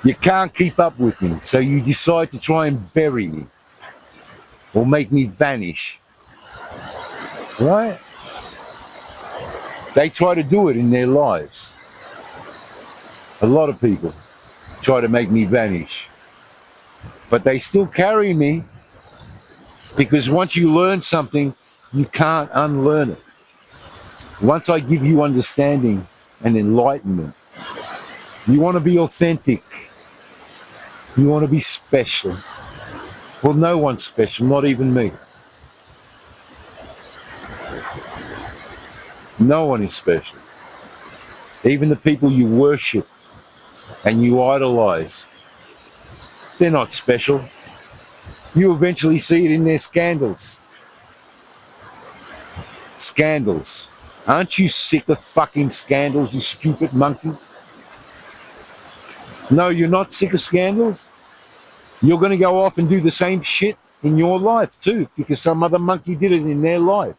You can't keep up with me, so you decide to try and bury me or make me vanish, right? They try to do it in their lives. A lot of people try to make me vanish, but they still carry me because once you learn something, you can't unlearn it. Once I give you understanding and enlightenment, you want to be authentic. You want to be special. Well, no one's special, not even me. No one is special. Even the people you worship and you idolize, they're not special. You eventually see it in their scandals. Scandals. Aren't you sick of fucking scandals, you stupid monkey? No, you're not sick of scandals? You're going to go off and do the same shit in your life too, because some other monkey did it in their life.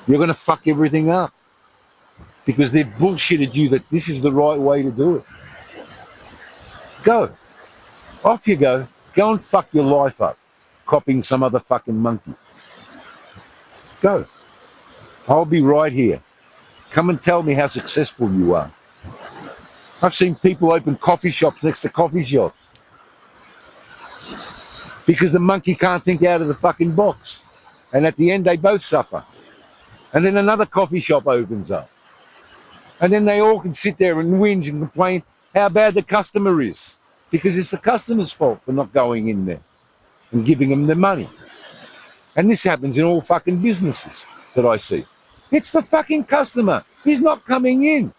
You're going to fuck everything up because they've bullshitted you that this is the right way to do it. Go. Off you go. Go and fuck your life up, copying some other fucking monkey. Go. I'll be right here. Come and tell me how successful you are. I've seen people open coffee shops next to coffee shops because the monkey can't think out of the fucking box. And at the end, they both suffer. And then another coffee shop opens up. And then they all can sit there and whinge and complain how bad the customer is, because it's the customer's fault for not going in there and giving them the money. And this happens in all fucking businesses that I see. It's the fucking customer. He's not coming in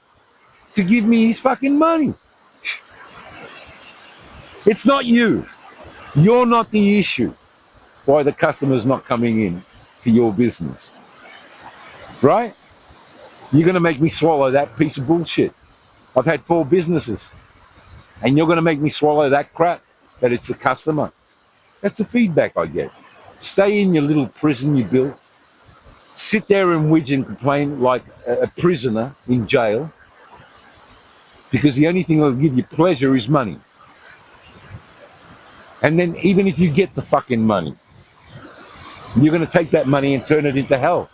to give me his fucking money. It's not you. You're not the issue why the customer's not coming in to your business. Right? You're going to make me swallow that piece of bullshit. I've had 4 businesses. And you're going to make me swallow that crap that it's the customer. That's the feedback I get. Stay in your little prison you built. Sit there and whinge and complain like a prisoner in jail. Because the only thing that'll give you pleasure is money. And then even if you get the fucking money, you're going to take that money and turn it into hell.